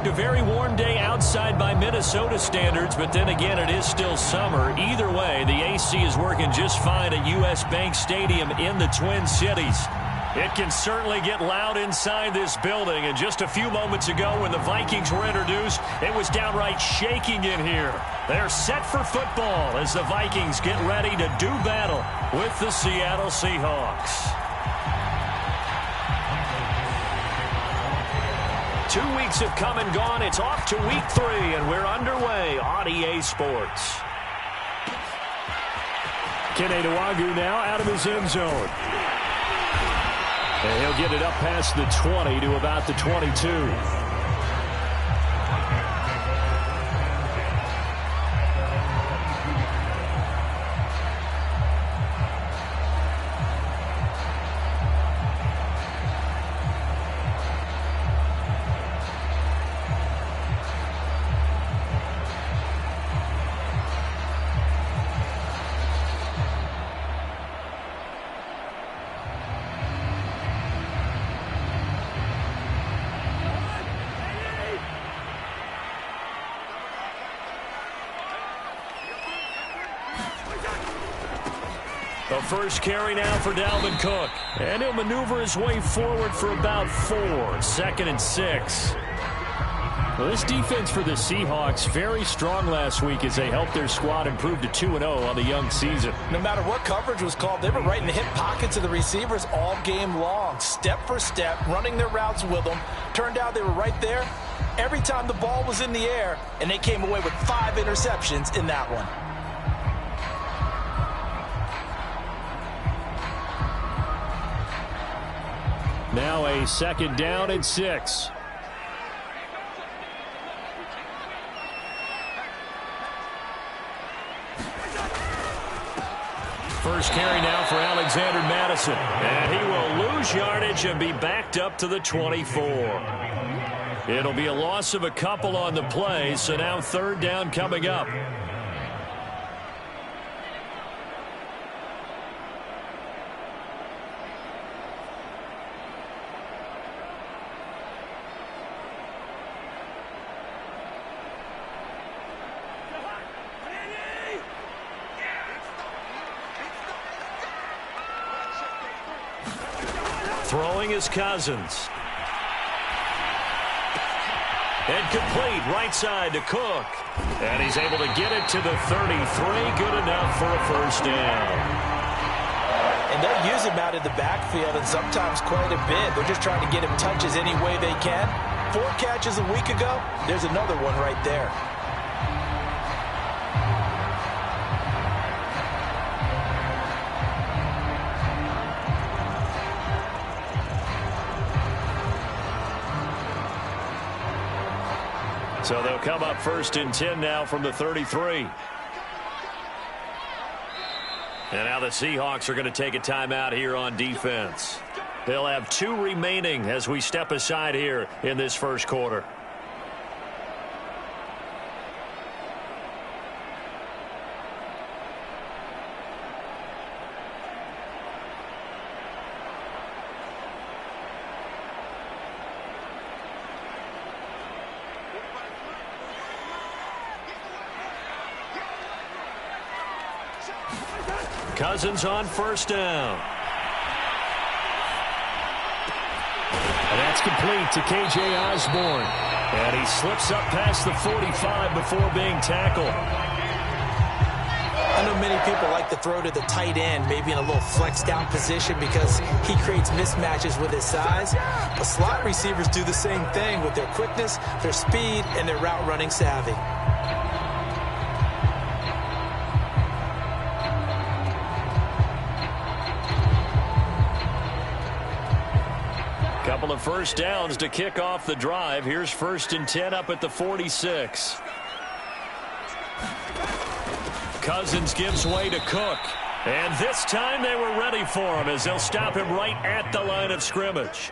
fact, a very warm day outside by Minnesota standards, but then again, it is still summer. Either way, the AC is working just fine at U.S. Bank Stadium in the Twin Cities. It can certainly get loud inside this building, and just a few moments ago when the Vikings were introduced, it was downright shaking in here. They're set for football as the Vikings get ready to do battle with the Seattle Seahawks. 2 weeks have come and gone. It's off to week 3, and we're underway on EA Sports. Kaotyk now out of his end zone. And he'll get it up past the 20 to about the 22. The first carry now for Dalvin Cook. And he'll maneuver his way forward for about 4. 2nd and 6. Well, this defense for the Seahawks, very strong last week as they helped their squad improve to 2-0 on the young season. No matter what coverage was called, they were right in the hip pockets of the receivers all game long. Step for step, running their routes with them. Turned out they were right there every time the ball was in the air, and they came away with 5 interceptions in that one. Now a 2nd down and 6. First carry now for Alexander Madison. And he will lose yardage and be backed up to the 24. It'll be a loss of a couple on the play, so now 3rd down coming up. Throwing is Cousins. And complete right side to Cook. And he's able to get it to the 33. Good enough for a 1st down. And they'll use him out in the backfield, and sometimes quite a bit. They're just trying to get him touches any way they can. 4 catches a week ago. There's another one right there. So they'll come up 1st and 10 now from the 33. And now the Seahawks are going to take a timeout here on defense. They'll have 2 remaining as we step aside here in this first quarter. Cousins on 1st down. And that's complete to K.J. Osborne. And he slips up past the 45 before being tackled. I know many people like to throw to the tight end, maybe in a little flex down position because he creates mismatches with his size. But slot receivers do the same thing with their quickness, their speed, and their route running savvy. Couple of 1st downs to kick off the drive. Here's 1st and 10 up at the 46. Cousins gives way to Cook. And this time they were ready for him as they'll stop him right at the line of scrimmage.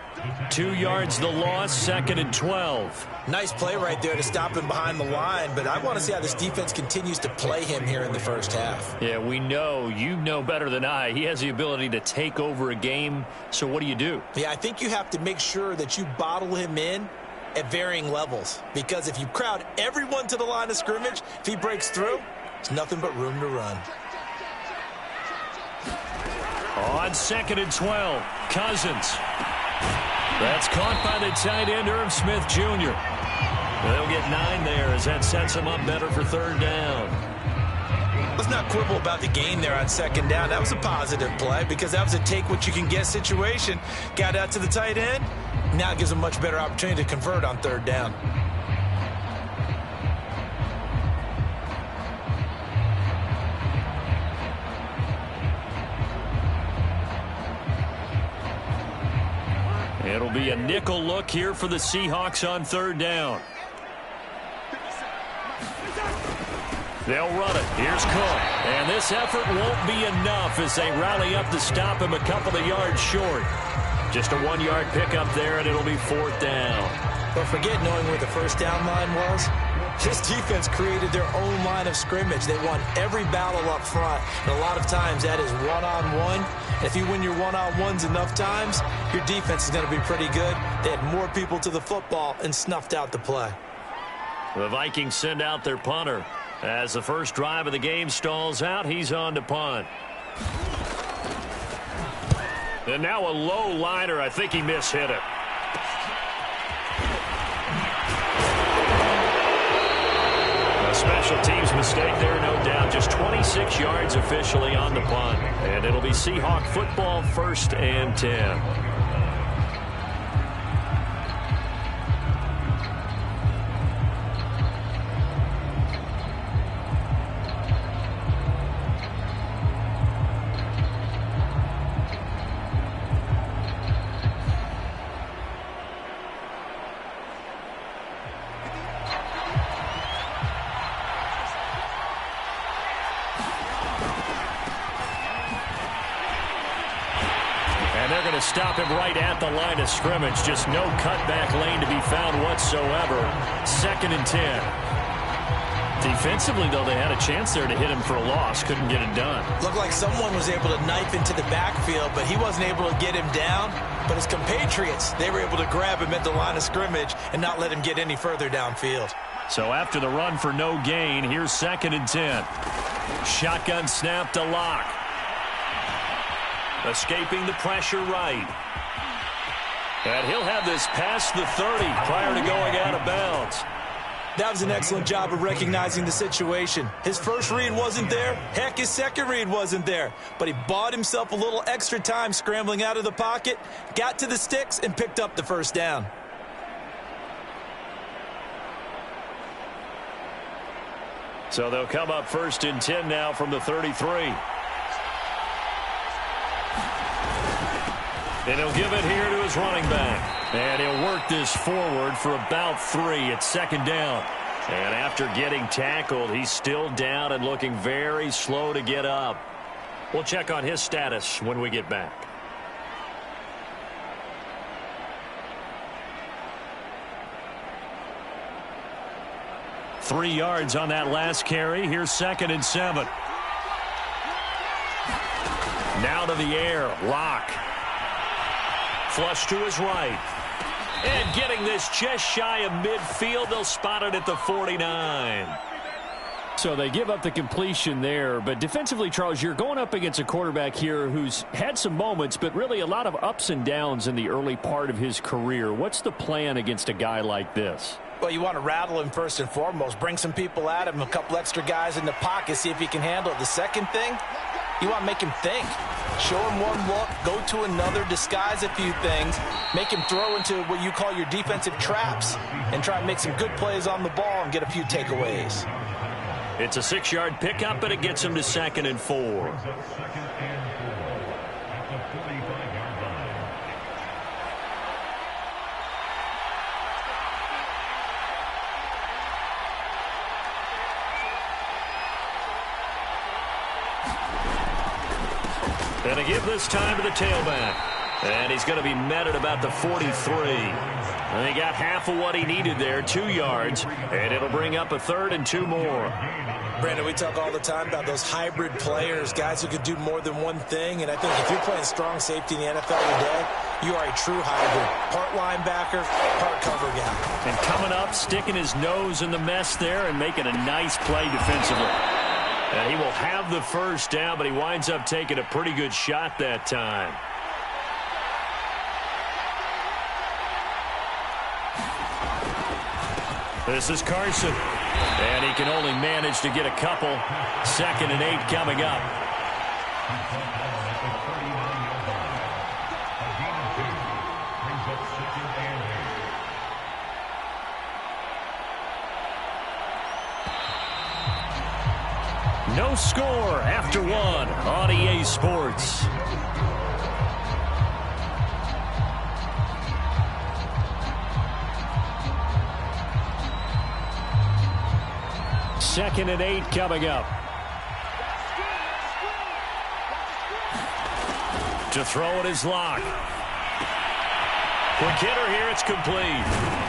2 yards the loss, 2nd and 12. Nice play right there to stop him behind the line, but I want to see how this defense continues to play him here in the first half. Yeah, we know, you know better than I, he has the ability to take over a game, so what do you do? Yeah, I think you have to make sure that you bottle him in at varying levels. Because if you crowd everyone to the line of scrimmage, if he breaks through, there's nothing but room to run. On 2nd and 12, Cousins. That's caught by the tight end, Irv Smith Jr. They'll get 9 there as that sets them up better for 3rd down. Let's not quibble about the gain there on 2nd down. That was a positive play because that was a take-what-you-can-get situation. Got out to the tight end. Now it gives them a much better opportunity to convert on 3rd down. It'll be a nickel look here for the Seahawks on 3rd down. They'll run it. Here's Cook. And this effort won't be enough as they rally up to stop him a couple of yards short. Just a 1-yard pickup there, and it'll be 4th down. Don't forget knowing where the 1st down line was. This defense created their own line of scrimmage. They won every battle up front. And a lot of times that is one-on-one. And if you win your one-on-ones enough times, your defense is going to be pretty good. They had more people to the football and snuffed out the play. The Vikings send out their punter. As the first drive of the game stalls out, he's on to punt. And now a low liner. I think he mishit it. A special teams mistake there, no doubt. Just 26 yards officially on the punt. And it'll be Seahawk football, 1st and 10. Stop him right at the line of scrimmage. Just no cutback lane to be found whatsoever. 2nd and 10. Defensively, though, they had a chance there to hit him for a loss. Couldn't get it done. Looked like someone was able to knife into the backfield, but he wasn't able to get him down. But his compatriots, they were able to grab him at the line of scrimmage and not let him get any further downfield. So after the run for no gain, here's 2nd and 10. Shotgun snap to Lock. Escaping the pressure right. And he'll have this past the 30 prior to going out of bounds. That was an excellent job of recognizing the situation. His first read wasn't there. Heck, his second read wasn't there. But he bought himself a little extra time scrambling out of the pocket, got to the sticks, and picked up the 1st down. So they'll come up 1st and 10 now from the 33. And he'll give it here to his running back. And he'll work this forward for about 3 at 2nd down. And after getting tackled, he's still down and looking very slow to get up. We'll check on his status when we get back. Three yards on that last carry. Here's 2nd and 7. Now to the air. Lock. Flush to his right. And getting this just shy of midfield. They'll spot it at the 49. So they give up the completion there. But defensively, Charles, you're going up against a quarterback here who's had some moments, but really a lot of ups and downs in the early part of his career. What's the plan against a guy like this? Well, you want to rattle him first and foremost. Bring some people at him, a couple extra guys in the pocket, see if he can handle it. The second thing, you want to make him think. Show him one look, go to another, disguise a few things, make him throw into what you call your defensive traps, and try and make some good plays on the ball and get a few takeaways. It's a 6-yard pickup, but it gets him to 2nd and 4. And a give this time to the tailback. And he's going to be met at about the 43. And he got half of what he needed there, 2 yards. And it'll bring up a 3rd and 2 more. Brandon, we talk all the time about those hybrid players, guys who could do more than one thing. And I think if you're playing strong safety in the NFL today, You are a true hybrid. Part linebacker, part cover guy. And coming up, sticking his nose in the mess there and making a nice play defensively. And he will have the first down, but he winds up taking a pretty good shot that time. This is Carson. And he can only manage to get a couple. 2nd and 8 coming up. No score after 1 on EA Sports. Second and 8 coming up. To throw it is Locke. Quick hitter here, it's complete.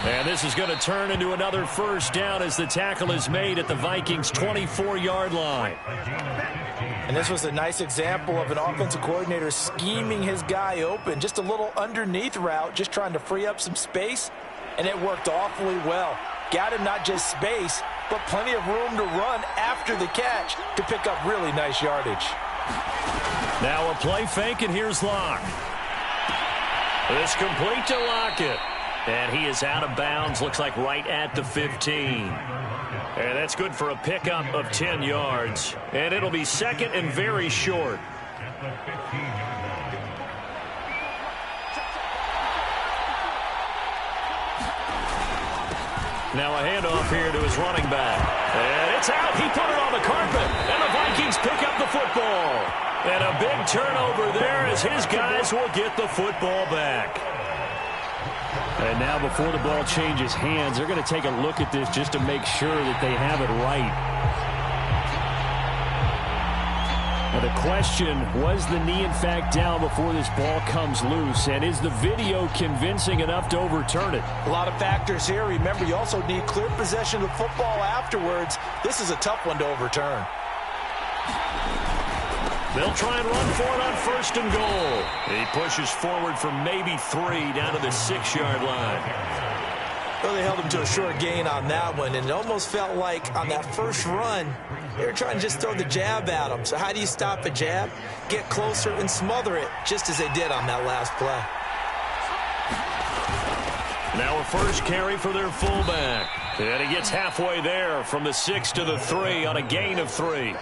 And this is going to turn into another first down as the tackle is made at the Vikings' 24-yard line. And this was a nice example of an offensive coordinator scheming his guy open. Just a little underneath route, just trying to free up some space, and it worked awfully well. Got him not just space, but plenty of room to run after the catch to pick up really nice yardage. Now a play fake, and here's Locke. This complete to Lockett. And he is out of bounds, looks like right at the 15. And that's good for a pickup of 10 yards. And it'll be 2nd and very short. Now a handoff here to his running back. And it's out. He put it on the carpet. And the Vikings pick up the football. And a big turnover there as his guys will get the football back. And now before the ball changes hands, they're going to take a look at this just to make sure that they have it right. Now the question, was the knee in fact down before this ball comes loose? And is the video convincing enough to overturn it? A lot of factors here. Remember, you also need clear possession of the football afterwards. This is a tough one to overturn. They'll try and run for it on 1st and goal. He pushes forward for maybe 3 down to the 6-yard line. Well, they held him to a short gain on that one, and it almost felt like on that first run, they were trying to just throw the jab at him. So how do you stop a jab? Get closer and smother it, just as they did on that last play. Now a first carry for their fullback. And he gets halfway there from the 6 to the 3 on a gain of 3.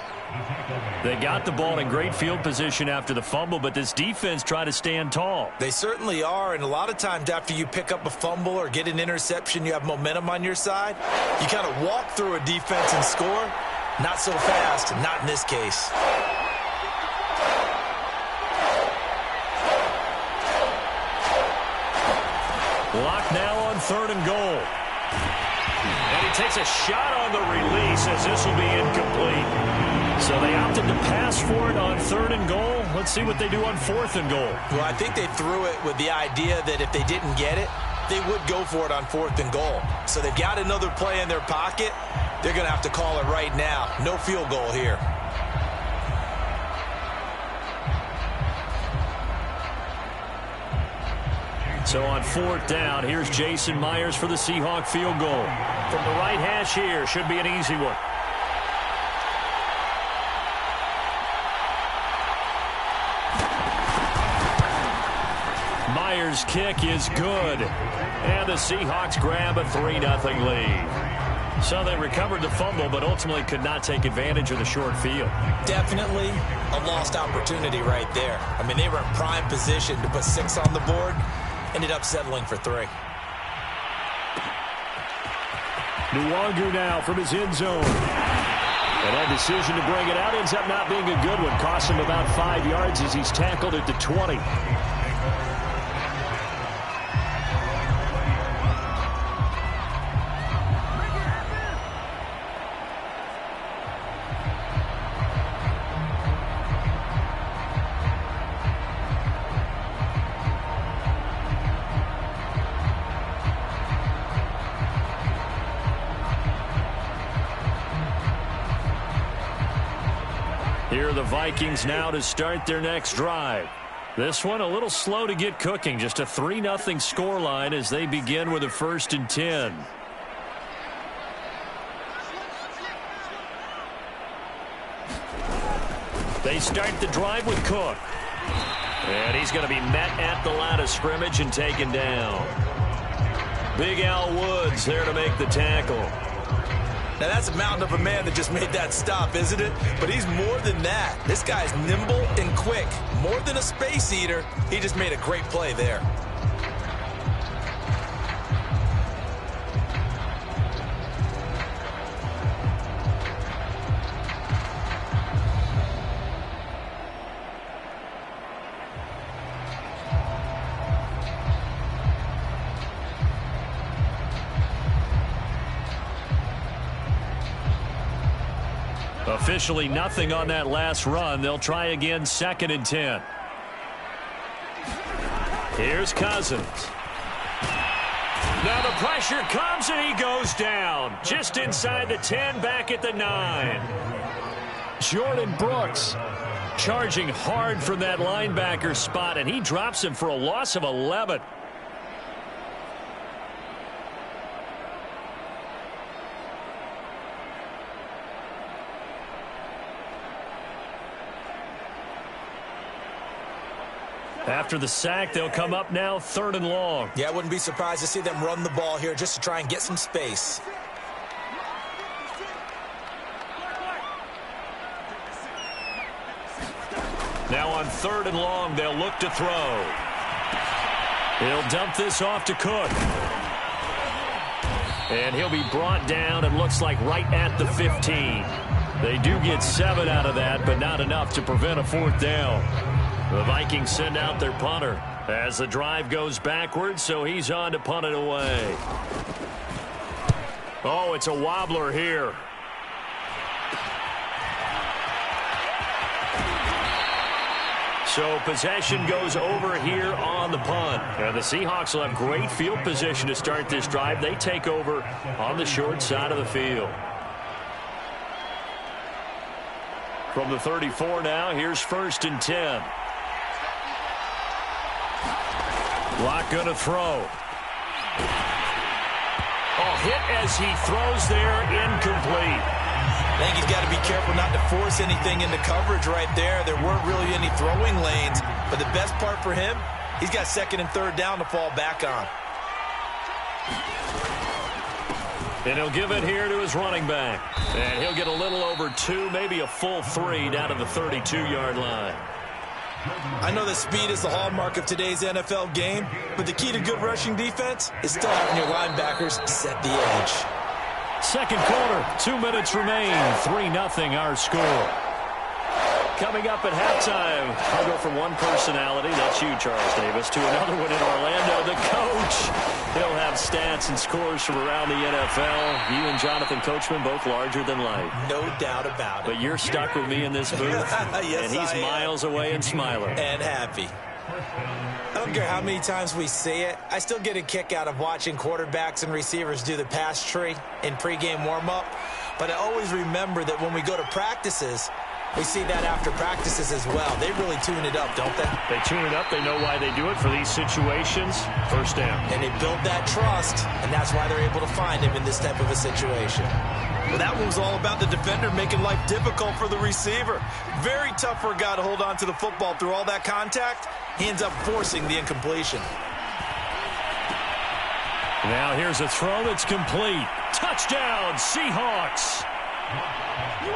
They got the ball in great field position after the fumble, but this defense tried to stand tall. They certainly are, and a lot of times after you pick up a fumble or get an interception, you have momentum on your side. You kind of walk through a defense and score. Not so fast, not in this case. Lock now on 3rd and goal. And he takes a shot on the release as this will be incomplete. So they opted to pass for it on 3rd and goal. Let's see what they do on 4th and goal. Well, I think they threw it with the idea that if they didn't get it, they would go for it on 4th and goal. So they've got another play in their pocket. They're going to have to call it right now. No field goal here. So on 4th down, here's Jason Myers for the Seahawk field goal. From the right hash here, should be an easy one. Myers' kick is good. And the Seahawks grab a 3-0 lead. So they recovered the fumble, but ultimately could not take advantage of the short field. Definitely a lost opportunity right there. I mean, they were in prime position to put 6 on the board. Ended up settling for 3. Nwangu now from his end zone. And that decision to bring it out ends up not being a good one. Costs him about 5 yards as he's tackled at the 20. Here are the Vikings now to start their next drive. This one a little slow to get cooking. Just a 3-0 scoreline as they begin with a 1st and 10. They start the drive with Cook. And he's going to be met at the line of scrimmage and taken down. Big Al Woods there to make the tackle. Now that's a mountain of a man that just made that stop, isn't it? But he's more than that. This guy's nimble and quick. More than a space eater, he just made a great play there. Officially nothing on that last run. They'll try again 2nd and 10. Here's Cousins. Now the pressure comes and he goes down. Just inside the 10, back at the 9. Jordan Brooks charging hard from that linebacker spot, and he drops him for a loss of 11. After the sack, they'll come up now 3rd and long. Yeah, I wouldn't be surprised to see them run the ball here just to try and get some space. Now on 3rd and long, they'll look to throw. He'll dump this off to Cook. And he'll be brought down, and looks like right at the 15. They do get 7 out of that, but not enough to prevent a 4th down. The Vikings send out their punter as the drive goes backwards, so he's on to punt it away. Oh, it's a wobbler here. So possession goes over here on the punt. And the Seahawks will have great field position to start this drive. They take over on the short side of the field. From the 34 now, here's 1st and 10. Lock going to throw. Oh, hit as he throws there, incomplete. I think he's got to be careful not to force anything into coverage right there. There weren't really any throwing lanes, but the best part for him, he's got 2nd and 3rd down to fall back on. And he'll give it here to his running back. And he'll get a little over 2, maybe a full 3 down to the 32-yard line. I know that speed is the hallmark of today's NFL game, but the key to good rushing defense is still having your linebackers set the edge. 2nd quarter, 2 minutes remain, 3-0 our score. Coming up at halftime, I'll go from one personality, that's you, Charles Davis, to another one in Orlando, the coach. He'll have stats and scores from around the NFL. You and Jonathan Coachman, both larger than life. No doubt about it. But you're stuck with me in this booth, yes, and he's miles away and smiling. And happy. I don't care how many times we see it. I still get a kick out of watching quarterbacks and receivers do the pass tree in pregame warm-up. But I always remember that when we go to practices, we see that after practices as well. They really tune it up, don't they? They tune it up. They know why they do it for these situations. 1st down. And they build that trust, and that's why they're able to find him in this type of a situation. Well, that one was all about the defender making life difficult for the receiver. Very tough for a guy to hold on to the football through all that contact. He ends up forcing the incompletion. Now here's a throw that's complete. Touchdown, Seahawks.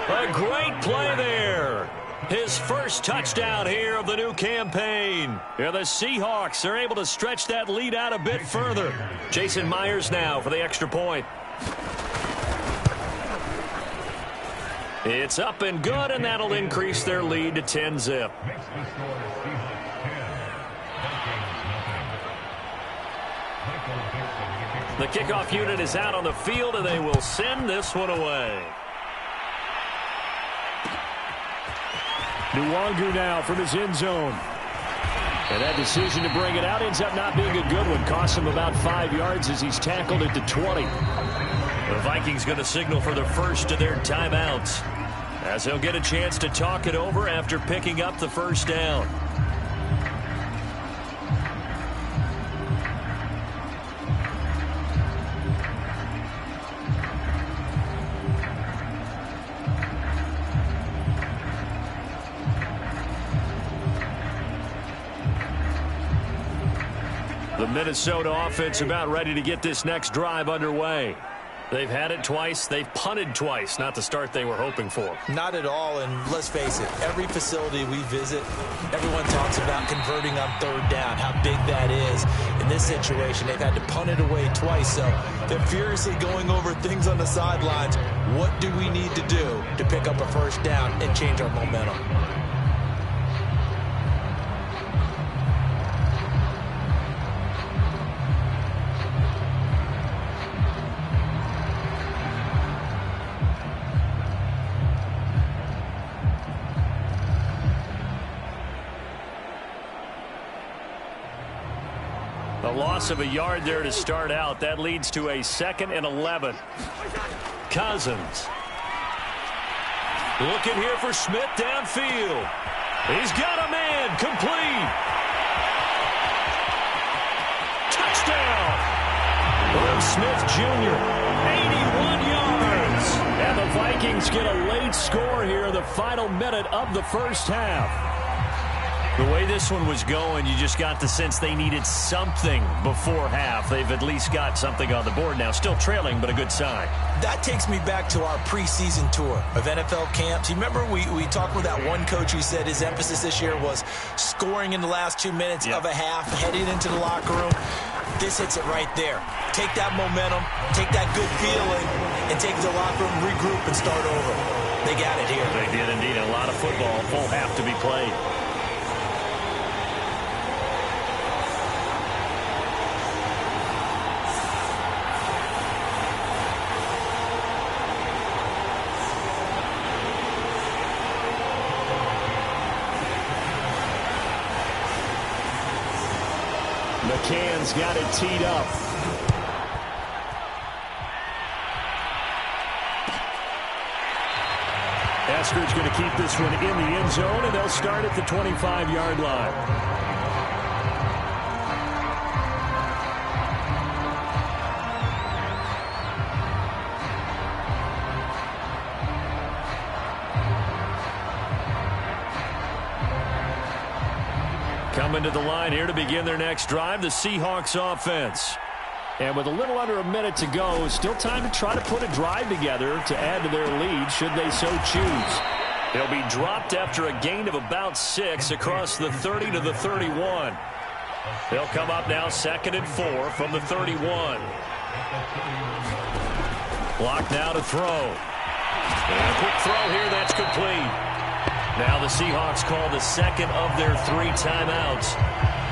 A great play there. His first touchdown here of the new campaign. Yeah, the Seahawks are able to stretch that lead out a bit further. Jason Myers now for the extra point. It's up and good, and that'll increase their lead to 10-zip. The kickoff unit is out on the field, and they will send this one away. Nwangu now from his end zone. And that decision to bring it out ends up not being a good one. Costs him about 5 yards as he's tackled at the 20. The Vikings going to signal for the first of their timeouts, as they'll get a chance to talk it over after picking up the 1st down. Minnesota offense about ready to get this next drive underway. They've had it twice. They've punted twice. Not the start they were hoping for. Not at all, and let's face it, every facility we visit, everyone talks about converting on third down, how big that is. In this situation, they've had to punt it away twice, so they're furiously going over things on the sidelines. What do we need to do to pick up a first down and change our momentum? A loss of a yard there to start out. That leads to a 2nd and 11. Cousins. Looking here for Smith downfield. He's got a man. Complete. Touchdown. Irv Smith Jr. 81 yards. And the Vikings get a late score here in the final minute of the first half. The way this one was going, you just got the sense they needed something before half. They've at least got something on the board now. Still trailing, but a good sign. That takes me back to our preseason tour of NFL camps. You remember we talked with that one coach who said his emphasis this year was scoring in the last 2 minutes of a half, heading into the locker room. This hits it right there. Take that momentum, take that good feeling, and take it to the locker room, regroup, and start over. They got it here. They did indeed. A lot of football, full half to be played. McCann's got it teed up. Esker's going to keep this one in the end zone, and they'll start at the 25-yard line. Coming to the line here to begin their next drive, the Seahawks offense. And with a little under a minute to go, still time to try to put a drive together to add to their lead should they so choose. They'll be dropped after a gain of about 6 across the 30 to the 31. They'll come up now 2nd and 4 from the 31. Block now to throw. And a quick throw here, that's complete. Now the Seahawks call the second of their 3 timeouts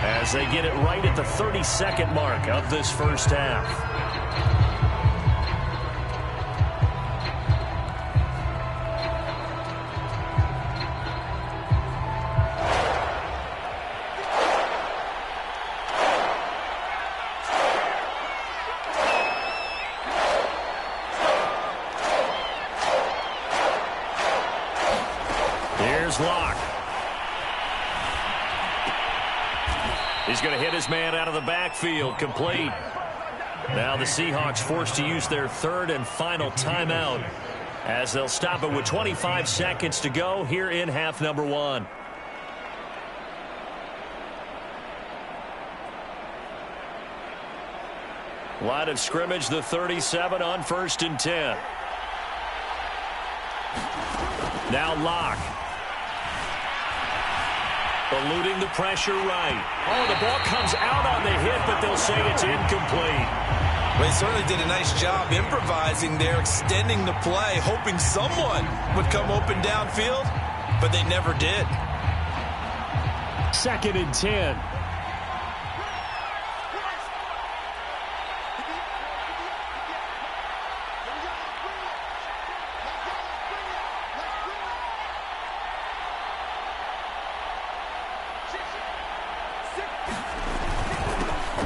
as they get it right at the 30-second mark of this first half. Lock. He's going to hit his man out of the backfield. Complete. Now the Seahawks forced to use their 3rd and final timeout as they'll stop it with 25 seconds to go here in half number 1. Line of scrimmage, the 37 on 1st and 10. Now Lock. Eluding the pressure right. Oh, the ball comes out on the hit, but they'll say it's incomplete. They certainly did a nice job improvising there, extending the play, hoping someone would come open downfield, but they never did. 2nd and 10.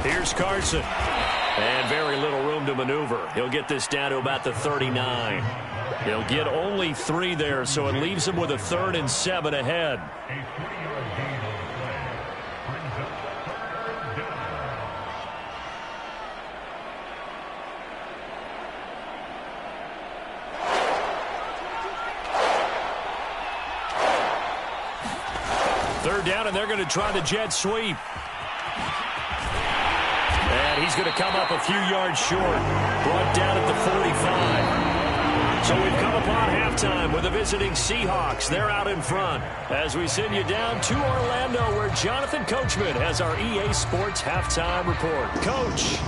Here's Carson. And very little room to maneuver. He'll get this down to about the 39. He'll get only 3 there, so it leaves him with a 3rd and 7 ahead. Third down, and they're going to try the jet sweep. he's going to come up a few yards short. Brought down at the 45. So we've come upon halftime with the visiting Seahawks. They're out in front as we send you down to Orlando, where Jonathan Coachman has our EA Sports halftime report. Coach.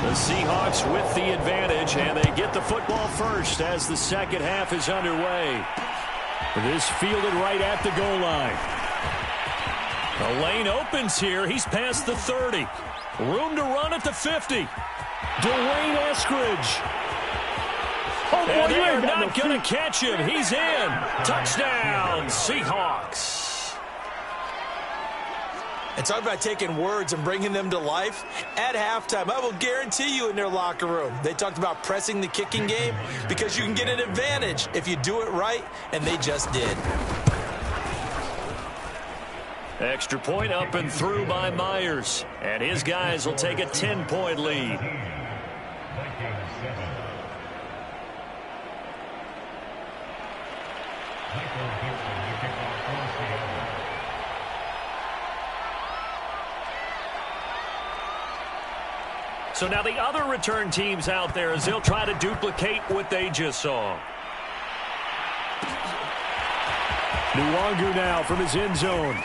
The Seahawks with the advantage, and they get the football first as the second half is underway. This fielded right at the goal line. The lane opens here. He's past the 30. Room to run at the 50. Dwayne Eskridge. Oh, boy, and they're not going to catch him. He's in. Touchdown, Seahawks. And talk about taking words and bringing them to life. At halftime, I will guarantee you in their locker room, they talked about pressing the kicking game because you can get an advantage if you do it right, and they just did. Extra point up and through by Myers. And his guys will take a 10-point lead. So now the other return teams out there as they'll try to duplicate what they just saw. Nwangu now from his end zone.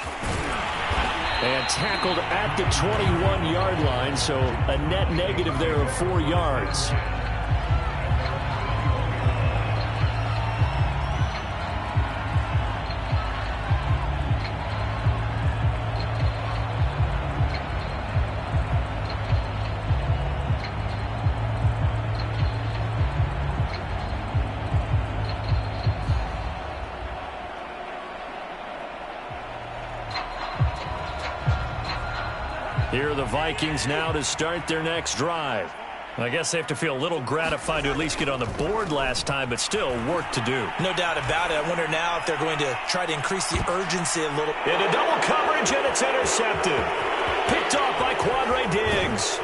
And tackled at the 21-yard line, so a net negative there of 4 yards. Here are the Vikings now to start their next drive. I guess they have to feel a little gratified to at least get on the board last time, but still work to do. No doubt about it. I wonder now if they're going to try to increase the urgency a little. Into double coverage, and it's intercepted. Picked off by Quandre Diggs.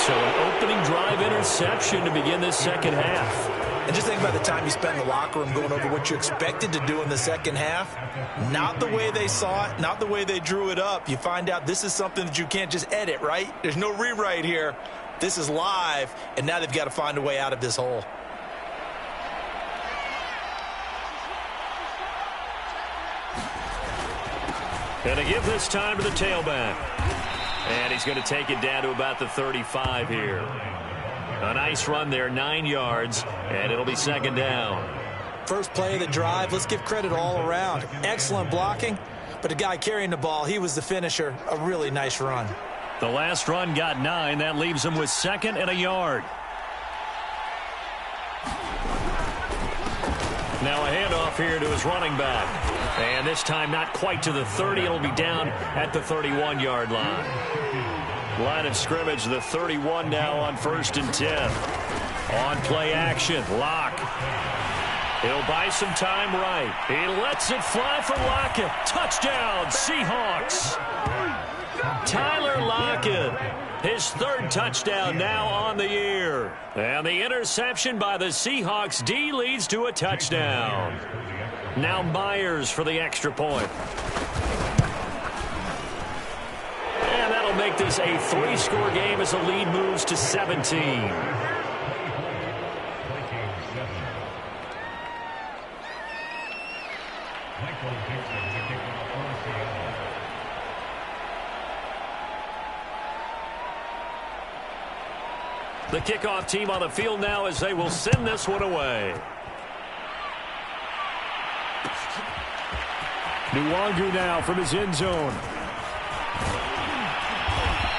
So an opening drive interception to begin this second half. And just think about the time you spend in the locker room going over what you expected to do in the second half. Not the way they saw it, not the way they drew it up. You find out this is something that you can't just edit, right? There's no rewrite here. This is live, and now they've got to find a way out of this hole. Gonna give this time to the tailback. And he's going to take it down to about the 35 here. A nice run there, 9 yards, and it'll be second down. First play of the drive, let's give credit all around. Excellent blocking, but the guy carrying the ball, he was the finisher. A really nice run. The last run got 9. That leaves him with 2nd and a yard. Now a handoff here to his running back. And this time not quite to the 30. It'll be down at the 31-yard line. Line of scrimmage, the 31 now on 1st and 10. On play action, Locke. He'll buy some time right. He lets it fly for Lockett. Touchdown, Seahawks. Tyler Lockett, his 3rd touchdown now on the year. And the interception by the Seahawks D leads to a touchdown. Now Myers for the extra point. And that'll make this a 3-score game as the lead moves to 17. The kickoff team on the field now as they will send this one away. Nwangu now from his end zone.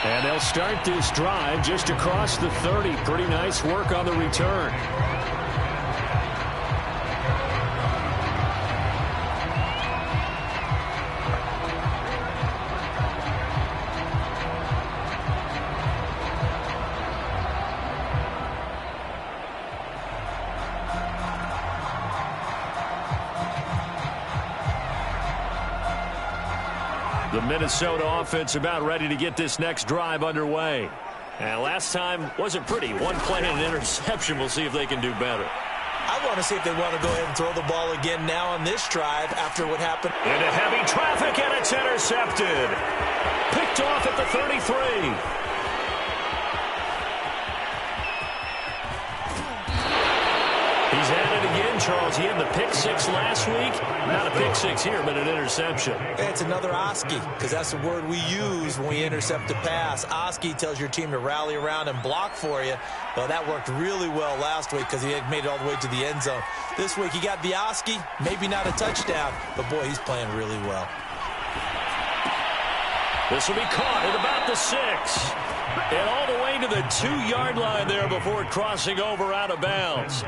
And they'll start this drive just across the 30. Pretty nice work on the return. The Minnesota offense about ready to get this next drive underway. And last time wasn't pretty. One play and an interception. We'll see if they can do better. I want to see if they want to go ahead and throw the ball again now on this drive after what happened. Into heavy traffic, and it's intercepted. Picked off at the 33. He's at it again, Charles. He had the pick six last week. Not a pick six here, but an interception. It's another Oski, because that's the word we use when we intercept a pass. Oski tells your team to rally around and block for you. Well, that worked really well last week because he had made it all the way to the end zone. This week he got the Oski, maybe not a touchdown, but boy, he's playing really well. This will be caught at about the 6. And all the way to the 2-yard line there before crossing over out of bounds.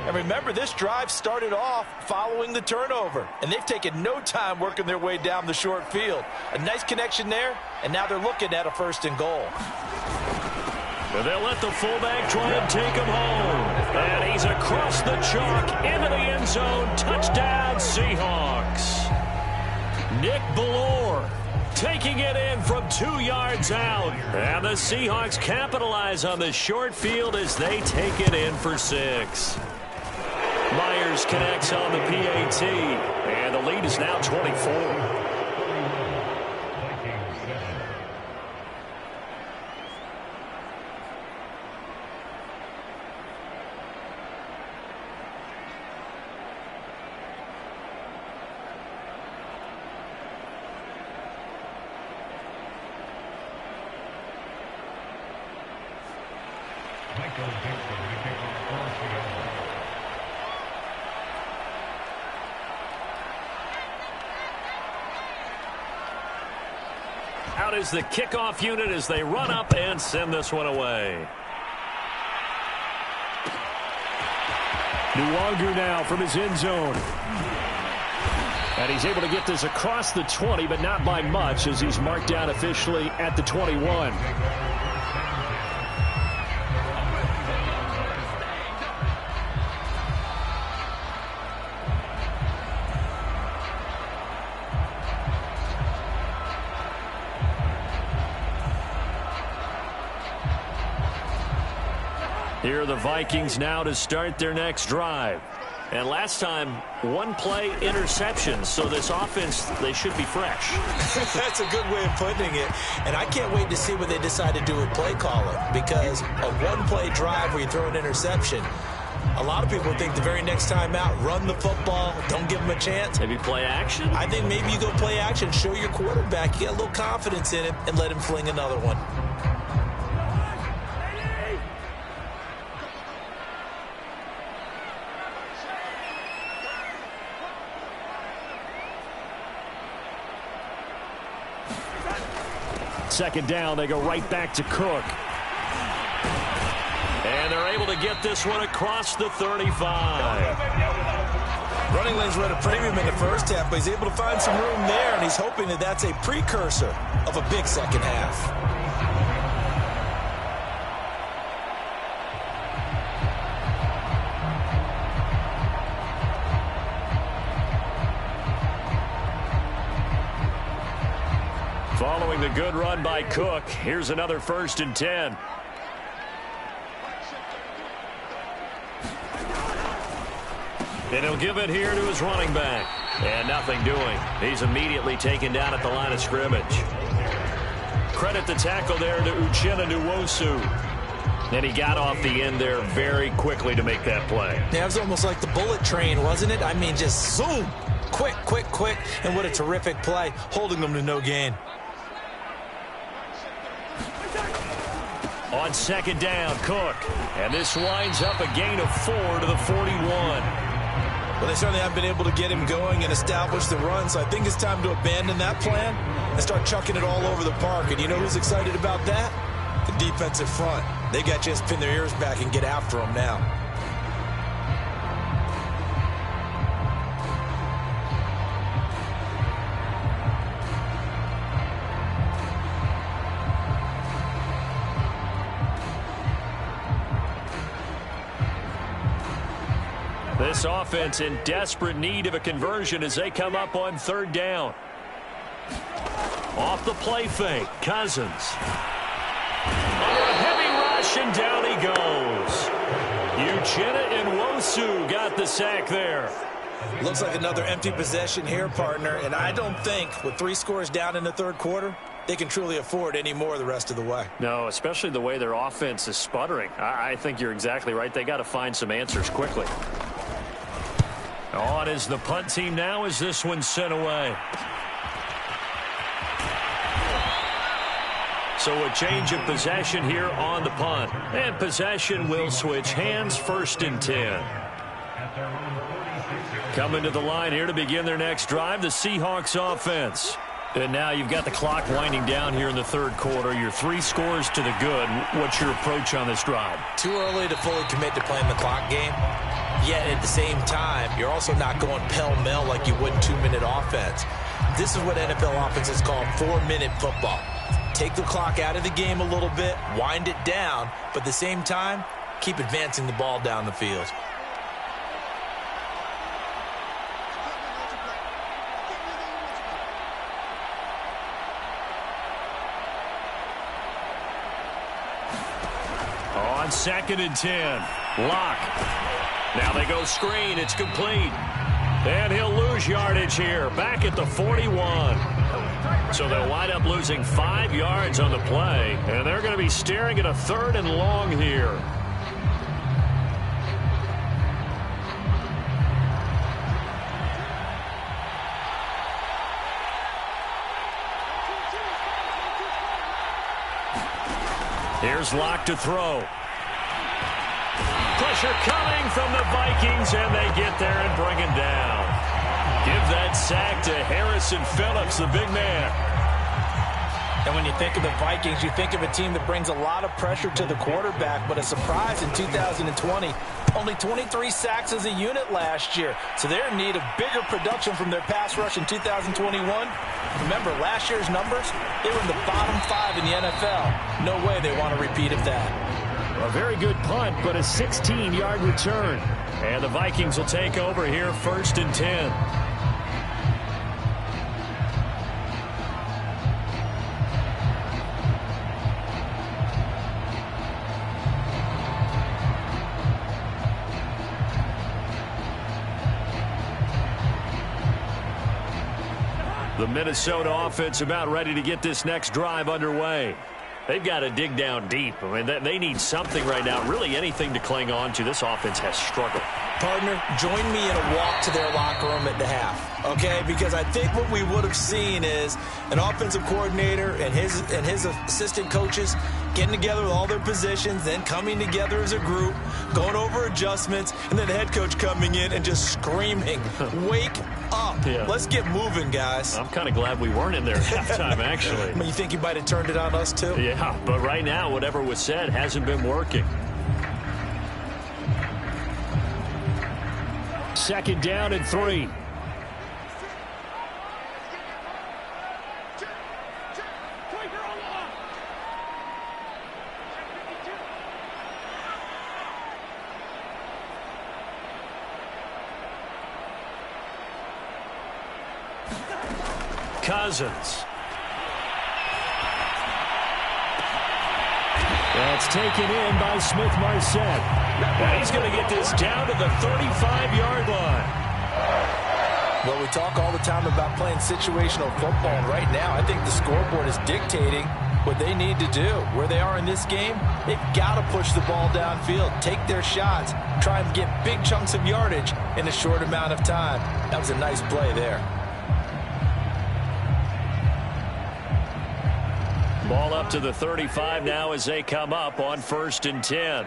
And remember, this drive started off following the turnover, and they've taken no time working their way down the short field. A nice connection there, and now they're looking at a 1st and goal. And they'll let the fullback try and take him home. And he's across the chalk into the end zone. Touchdown, Seahawks. Nick Ballore taking it in from 2 yards out. And the Seahawks capitalize on the short field as they take it in for 6. Myers connects on the PAT, and the lead is now 24. Out is the kickoff unit as they run up and send this one away. Nwangu now from his end zone. And he's able to get this across the 20, but not by much as he's marked down officially at the 21. Here are the Vikings now to start their next drive. And last time, 1-play interception. So this offense, they should be fresh. That's a good way of putting it. And I can't wait to see what they decide to do with play calling. Because a 1-play drive where you throw an interception, a lot of people think the very next time out, run the football, don't give them a chance. Maybe play action? I think maybe you go play action, show your quarterback, you get a little confidence in him, and let him fling another one. Second down, they go right back to Cook. And they're able to get this one across the 35. Running lanes were at a premium in the first half, but he's able to find some room there, and he's hoping that that's a precursor of a big second half. Following the good run by Cook, here's another 1st and 10. And he'll give it here to his running back. And nothing doing. He's immediately taken down at the line of scrimmage. Credit the tackle there to Uchenna Nwosu. And he got off the end there very quickly to make that play. Yeah, it was almost like the bullet train, wasn't it? I mean, just zoom. Quick, quick, quick. And what a terrific play, holding them to no gain. On second down, Cook. And this winds up a gain of 4 to the 41. Well, they certainly haven't been able to get him going and establish the run, so I think it's time to abandon that plan and start chucking it all over the park. And you know who's excited about that? The defensive front. They got to just pin their ears back and get after him now. This offense in desperate need of a conversion as they come up on 3rd down. Off the play fake, Cousins. Under a heavy rush, and down he goes. You Uchenna Nwosu got the sack there. Looks like another empty possession here, partner, and I don't think with 3 scores down in the third quarter, they can truly afford any more the rest of the way. No, especially the way their offense is sputtering. I think you're exactly right. They got to find some answers quickly. On is the punt team now as this one's sent away. So a change of possession here on the punt. And possession will switch hands, 1st and 10. Coming to the line here to begin their next drive, the Seahawks offense. And now you've got the clock winding down here in the third quarter. You're 3 scores to the good. What's your approach on this drive? Too early to fully commit to playing the clock game. Yet at the same time, you're also not going pell-mell like you would in 2-minute offense. This is what NFL offenses call 4-minute football. Take the clock out of the game a little bit, wind it down, but at the same time, keep advancing the ball down the field. On 2nd and 10, Locke. Now they go screen. It's complete. And he'll lose yardage here. Back at the 41. So they'll wind up losing 5 yards on the play. And they're going to be staring at a 3rd and long here. Here's Locke to throw. Pressure coming from the Vikings, and they get there and bring him down. Give that sack to Harrison Phillips, the big man. And when you think of the Vikings, you think of a team that brings a lot of pressure to the quarterback, but a surprise in 2020, only 23 sacks as a unit last year. So they're in need of bigger production from their pass rush in 2021. Remember, last year's numbers, they were in the bottom 5 in the NFL. No way they want a repeat of that. A very good punt, but a 16-yard return. And the Vikings will take over here, 1st and 10. The Minnesota offense about ready to get this next drive underway. They've got to dig down deep. I mean, they need something right now, really anything to cling on to. This offense has struggled. Partner, join me in a walk to their locker room at the half, okay? Because I think what we would have seen is an offensive coordinator and his assistant coaches getting together with all their positions, then coming together as a group, going over adjustments, and then the head coach coming in and just screaming, wake up. Yeah. Let's get moving, guys. I'm kind of glad we weren't in there at halftime, actually. I mean, you think he might have turned it on us, too? Yeah, but right now, whatever was said hasn't been working. 2nd down and 3. Cousins. That's taken in by Smith-Marset. And he's going to get this down to the 35-yard line. Well, we talk all the time about playing situational football, and right now I think the scoreboard is dictating what they need to do. Where they are in this game, they've got to push the ball downfield, take their shots, try and get big chunks of yardage in a short amount of time. That was a nice play there. Ball up to the 35 now as they come up on 1st and 10.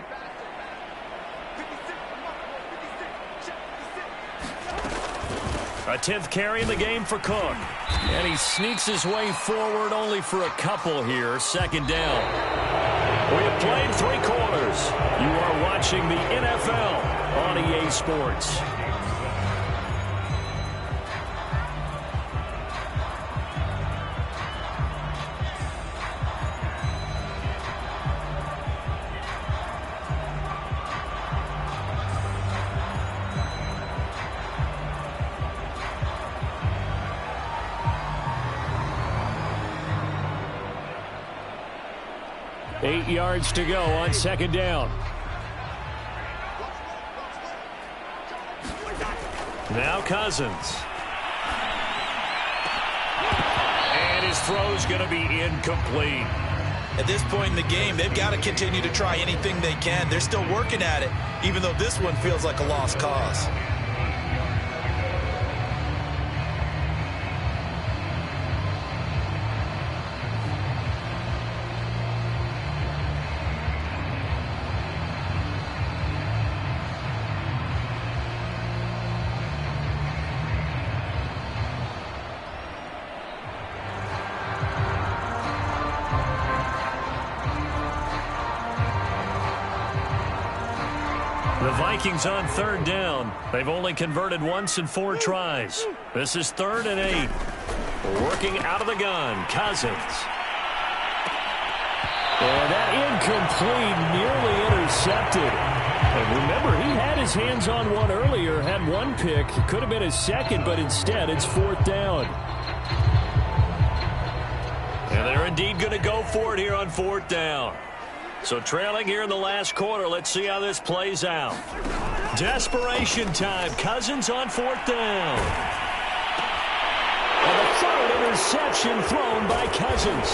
A 10th carry in the game for Cook. And he sneaks his way forward only for a couple here. 2nd down. We have played 3 quarters. You are watching the NFL on EA Sports. Eight yards to go on 2nd down. Now Cousins. And his throw's going to be incomplete. At this point in the game, they've got to continue to try anything they can. They're still working at it, even though this one feels like a lost cause. The Vikings on third down. They've only converted once in 4 tries. This is 3rd and 8. Working out of the gun, Cousins. And that incomplete, nearly intercepted. And remember, he had his hands on one earlier, had one pick. Could have been his second, but instead it's 4th down. And they're indeed going to go for it here on 4th down. So trailing here in the last quarter. Let's see how this plays out. Desperation time. Cousins on 4th down. And the 3rd interception thrown by Cousins.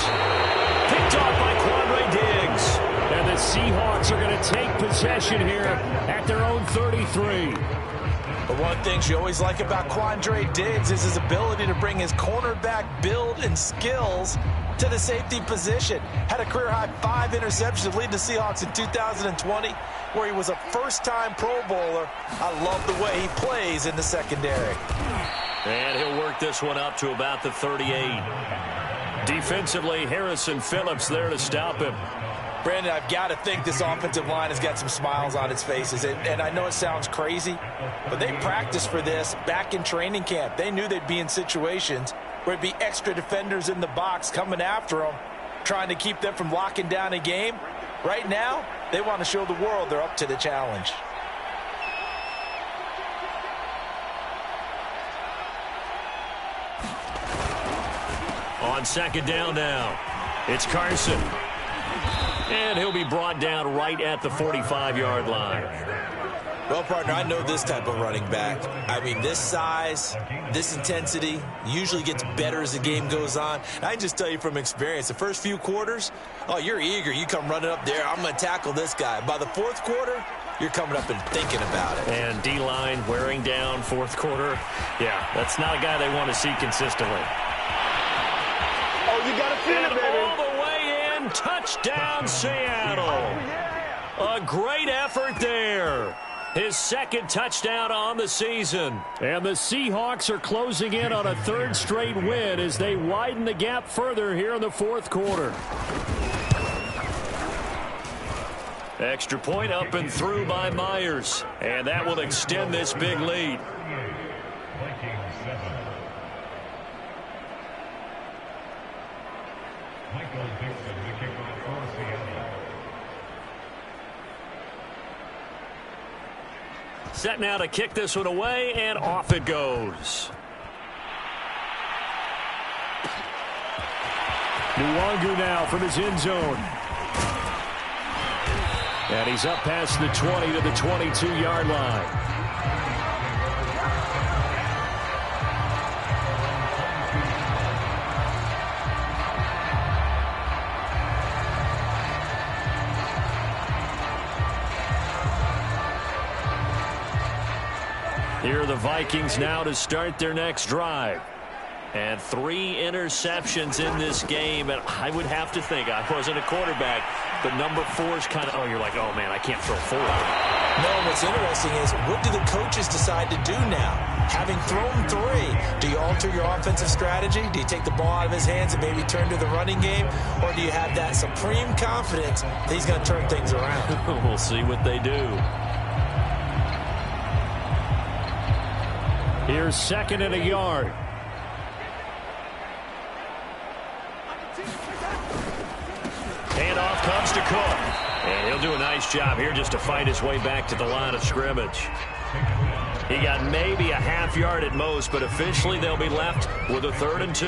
Picked off by Quandre Diggs. And the Seahawks are going to take possession here at their own 33. But one thing you always like about Quandre Diggs is his ability to bring his cornerback build and skills to the safety position. Had a career-high 5 interceptions leading the Seahawks in 2020, where he was a first-time Pro Bowler. I love the way he plays in the secondary. And he'll work this one up to about the 38. Defensively, Harrison Phillips there to stop him. Brandon, I've got to think this offensive line has got some smiles on its faces. And I know it sounds crazy, but they practiced for this back in training camp. They knew they'd be in situations where it'd be extra defenders in the box coming after them, trying to keep them from locking down a game. Right now, they want to show the world they're up to the challenge. On 2nd down now, it's Carson. And he'll be brought down right at the 45-yard line. Well, partner, I know this type of running back. I mean, this size, this intensity usually gets better as the game goes on. I can just tell you from experience, the first few quarters, oh, you're eager. You come running up there, I'm going to tackle this guy. By the 4th quarter, you're coming up and thinking about it. And D-line wearing down 4th quarter. Yeah, that's not a guy they want to see consistently. Oh, you got to feel it, baby. All the way in, touchdown Seattle. A great effort there. His 2nd touchdown on the season. And the Seahawks are closing in on a 3rd straight win as they widen the gap further here in the 4th quarter. Extra point up and through by Myers. And that will extend this big lead. Set now to kick this one away, and off it goes. Nwangu now from his end zone. And he's up past the 20 to the 22-yard line. Here are the Vikings now to start their next drive. And 3 interceptions in this game. And I would have to think, I wasn't a quarterback, but number 4 is kind of, oh, you're like, oh, man, I can't throw 4. No, what's interesting is, what do the coaches decide to do now? Having thrown 3, do you alter your offensive strategy? Do you take the ball out of his hands and maybe turn to the running game? Or do you have that supreme confidence that he's going to turn things around? We'll see what they do. Here's 2nd and a yard. Handoff comes to Cook. And he'll do a nice job here just to fight his way back to the line of scrimmage. He got maybe a half yard at most, but officially they'll be left with a 3rd and 2.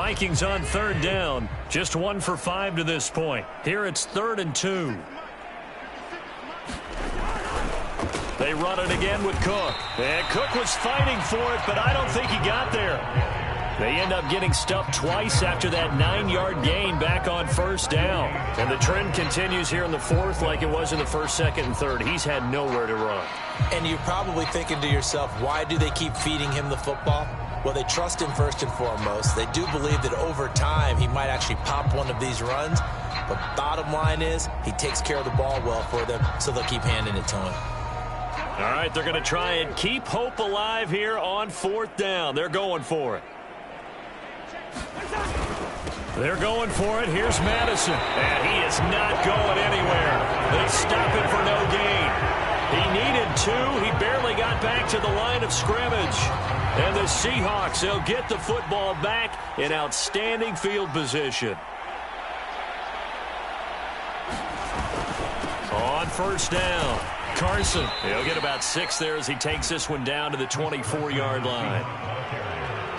Vikings on third down. Just 1 for 5 to this point. Here it's 3rd and 2. They run it again with Cook. And Cook was fighting for it, but I don't think he got there. They end up getting stuffed twice after that 9-yard gain back on first down. And the trend continues here in the 4th like it was in the 1st, 2nd, and 3rd. He's had nowhere to run. And you're probably thinking to yourself, why do they keep feeding him the football? Well, they trust him first and foremost. They do believe that over time he might actually pop one of these runs. But bottom line is he takes care of the ball well for them, so they'll keep handing it to him. All right, they're going to try and keep hope alive here on 4th down. They're going for it. They're going for it. Here's Madison. And he is not going anywhere. They stop him for no gain. He needed 2. He barely got back to the line of scrimmage. And the Seahawks, they'll get the football back in outstanding field position. On first down, Carson. He'll get about 6 there as he takes this one down to the 24-yard line.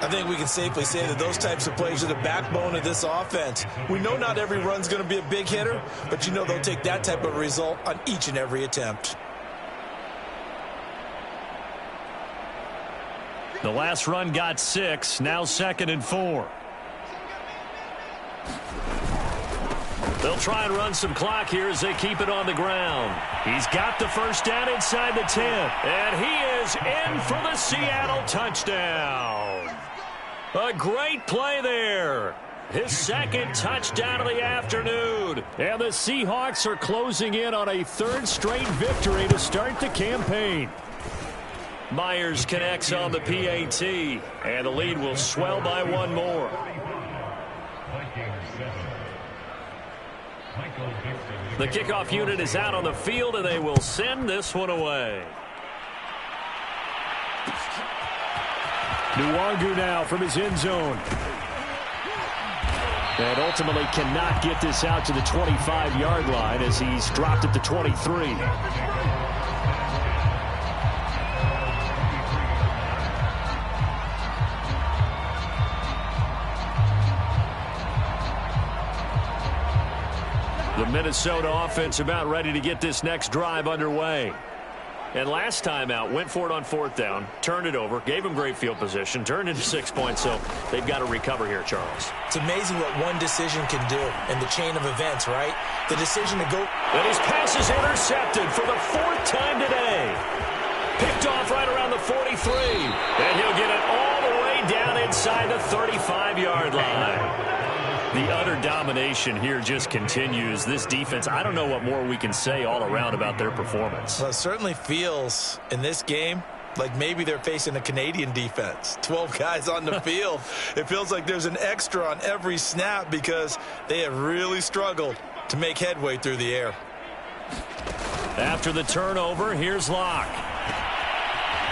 I think we can safely say that those types of plays are the backbone of this offense. We know not every run's going to be a big hitter, but you know they'll take that type of result on each and every attempt. The last run got 6, now 2nd and 4. They'll try and run some clock here as they keep it on the ground. He's got the first down inside the 10, and he is in for the Seattle touchdown. A great play there. His 2nd touchdown of the afternoon. And the Seahawks are closing in on a 3rd straight victory to start the campaign. Myers connects on the PAT, and the lead will swell by 1 more. The kickoff unit is out on the field, and they will send this one away. Nwangu now from his end zone. And ultimately cannot get this out to the 25-yard line as he's dropped at the 23. The Minnesota offense about ready to get this next drive underway. And last time out, went for it on 4th down, turned it over, gave him great field position, turned into 6 points, so they've got to recover here, Charles. It's amazing what one decision can do in the chain of events, right? The decision to go. And his pass is intercepted for the 4th time today. Picked off right around the 43. And he'll get it all the way down inside the 35-yard line. The utter domination here just continues. This defense, I don't know what more we can say all around about their performance. Well, it certainly feels in this game like maybe they're facing a Canadian defense. 12 guys on the field. It feels like there's an extra on every snap because they have really struggled to make headway through the air. After the turnover, here's Locke.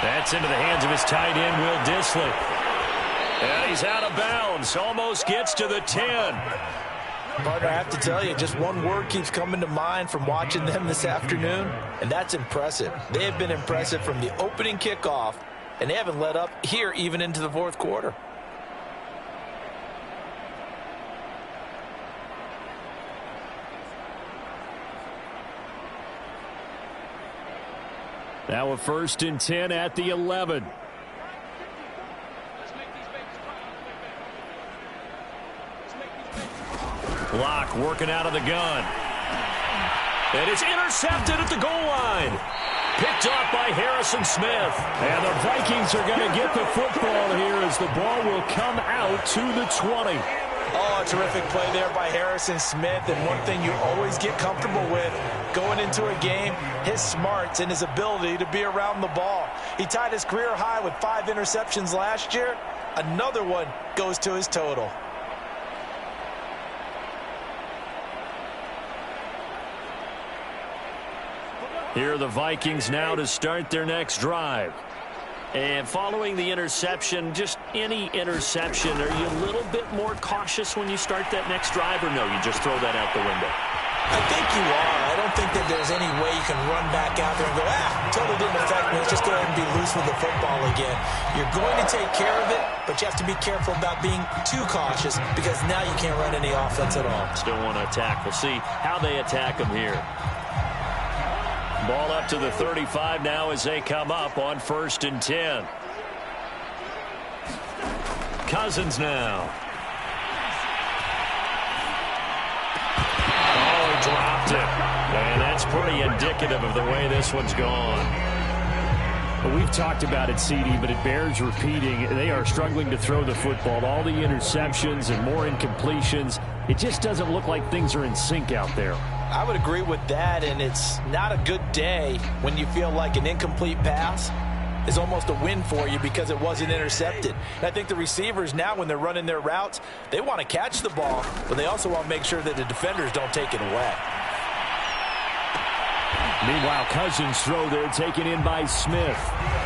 That's into the hands of his tight end, Will Dissly. And he's out of bounds. Almost gets to the 10. Partner, I have to tell you, just one word keeps coming to mind from watching them this afternoon, and that's impressive. They have been impressive from the opening kickoff, and they haven't let up here even into the 4th quarter. Now a 1st and 10 at the 11. Locke working out of the gun. And it's intercepted at the goal line. Picked off by Harrison Smith. And the Vikings are going to get the football here as the ball will come out to the 20. Oh, a terrific play there by Harrison Smith. And one thing you always get comfortable with going into a game, his smarts and his ability to be around the ball. He tied his career high with 5 interceptions last year. Another one goes to his total. Here are the Vikings now to start their next drive. And following the interception, just any interception, are you a little bit more cautious when you start that next drive, or no, you just throw that out the window? I think you are. I don't think that there's any way you can run back out there and go, totally didn't affect me. Let's just go ahead and be loose with the football again. You're going to take care of it, but you have to be careful about being too cautious because now you can't run any offense at all. Still want to attack. We'll see how they attack them here. Ball up to the 35 now as they come up on 1st and 10. Cousins now. Dropped it. And that's pretty indicative of the way this one's gone. Well, we've talked about it, CD, but it bears repeating. They are struggling to throw the football. All the interceptions and more incompletions. It just doesn't look like things are in sync out there. I would agree with that, and it's not a good day when you feel like an incomplete pass is almost a win for you because it wasn't intercepted. And I think the receivers now, when they're running their routes, they want to catch the ball, but they also want to make sure that the defenders don't take it away. Meanwhile, Cousins' throw there taken in by Smith.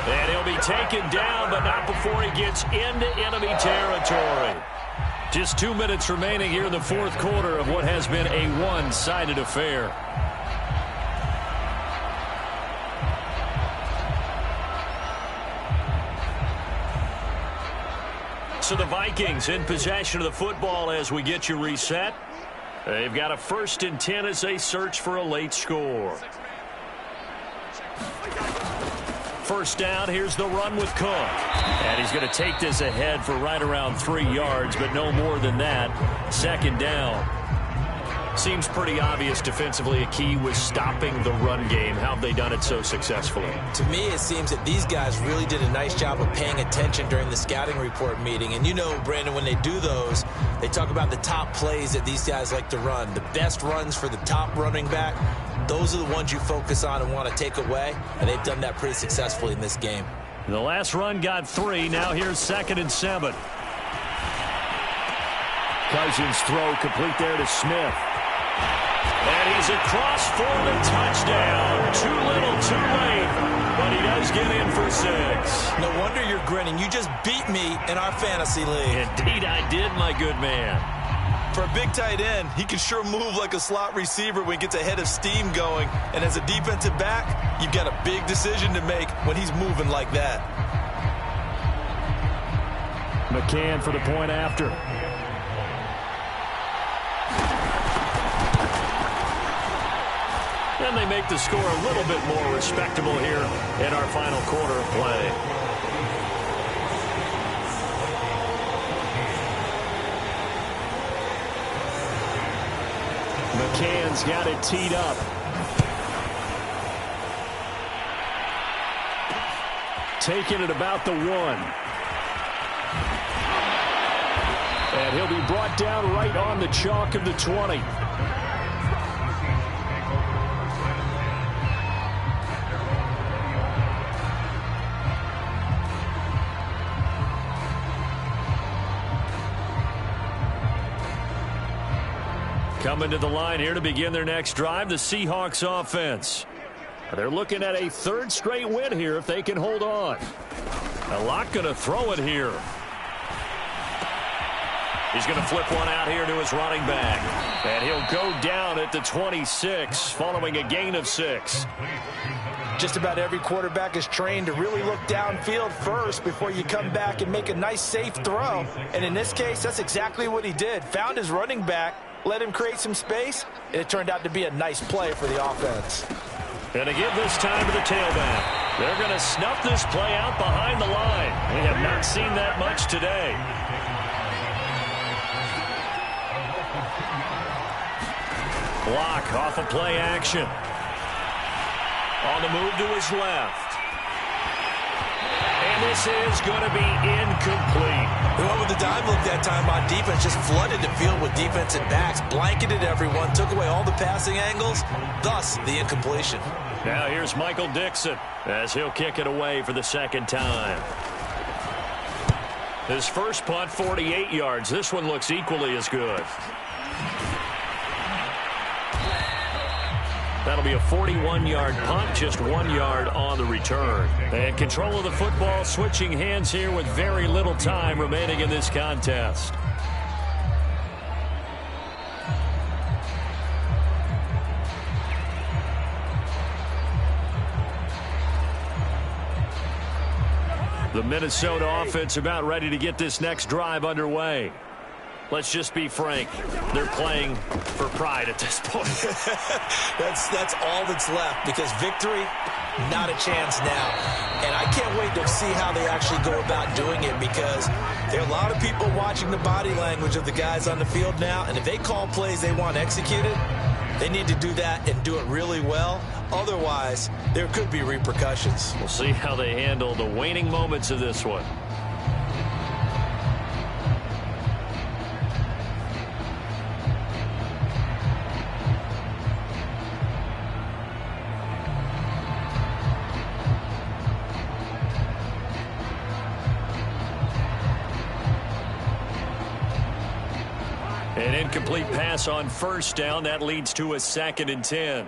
And he'll be taken down, but not before he gets into enemy territory. Just 2 minutes remaining here in the 4th quarter of what has been a one-sided affair. So the Vikings in possession of the football as we get you reset. They've got a 1st and 10 as they search for a late score. First down, here's the run with Cook. And he's going to take this ahead for right around 3 yards, but no more than that. 2nd down. Seems pretty obvious defensively a key was stopping the run game. How have they done it so successfully? To me, it seems that these guys really did a nice job of paying attention during the scouting report meeting. And you know, Brandon, when they do those, they talk about the top plays that these guys like to run. The best runs for the top running back, those are the ones you focus on and want to take away. And they've done that pretty successfully in this game. The last run got 3. Now here's 2nd and 7. Cousins' throw complete there to Smith. And he's across for the touchdown. Too little, too late. But he does get in for 6. No wonder you're grinning. You just beat me in our fantasy league. Indeed I did, my good man. For a big tight end, he can sure move like a slot receiver when he gets a head of steam going. And as a defensive back, you've got a big decision to make when he's moving like that. McCann for the point after. And they make the score a little bit more respectable here in our final quarter of play. McCann's got it teed up. Taking it about the 1. And he'll be brought down right on the chalk of the 20. Coming to the line here to begin their next drive, the Seahawks offense. They're looking at a 3rd straight win here if they can hold on. A lot going to throw it here. He's going to flip one out here to his running back. And he'll go down at the 26 following a gain of 6. Just about every quarterback is trained to really look downfield first before you come back and make a nice, safe throw. And in this case, that's exactly what he did. Found his running back, let him create some space, and it turned out to be a nice play for the offense. And to give this time to the tailback. They're going to snuff this play out behind the line. We have not seen that much today. Block off of play action. On the move to his left. And this is going to be incomplete. They went with the dive look that time on defense, just flooded the field with defensive backs, blanketed everyone, took away all the passing angles, thus the incompletion. Now here's Michael Dixon as he'll kick it away for the 2nd time. His first punt, 48 yards. This one looks equally as good. That'll be a 41-yard punt, just 1 yard on the return. And control of the football switching hands here with very little time remaining in this contest. The Minnesota offense about ready to get this next drive underway. Let's just be frank. They're playing for pride at this point. That's all that's left, because victory, not a chance now. And I can't wait to see how they actually go about doing it, because there are a lot of people watching the body language of the guys on the field now, and if they call plays they want executed, they need to do that and do it really well. Otherwise, there could be repercussions. We'll see how they handle the waning moments of this one. An incomplete pass on first down. That leads to a 2nd and 10.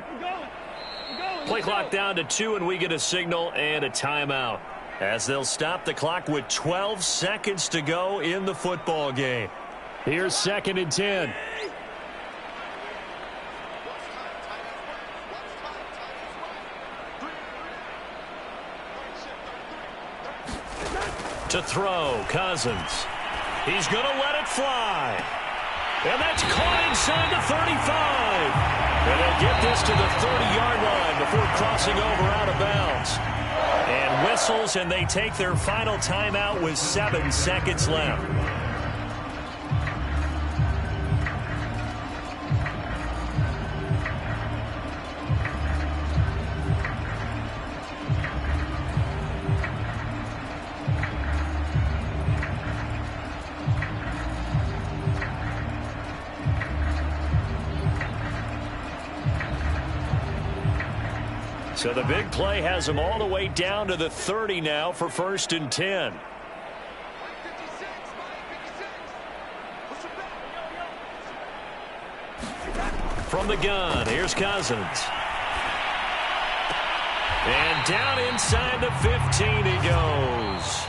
Play clock down to 2, and we get a signal and a timeout, as they'll stop the clock with 12 seconds to go in the football game. Here's 2nd and 10. To throw, Cousins. He's going to let it fly. And that's caught inside the 35. And they'll get this to the 30-yard line before crossing over out of bounds. And whistles, and they take their final timeout with 7 seconds left. So the big play has them all the way down to the 30 now for 1st and 10. From the gun, here's Cousins. And down inside the 15 he goes.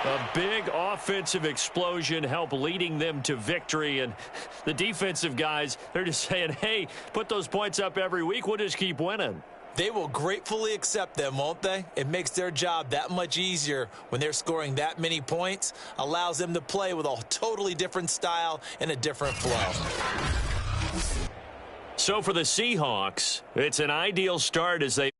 A big offensive explosion helped leading them to victory. And the defensive guys, they're just saying, hey, put those points up every week. We'll just keep winning. They will gratefully accept them, won't they? It makes their job that much easier when they're scoring that many points. Allows them to play with a totally different style and a different flow. So for the Seahawks, it's an ideal start as they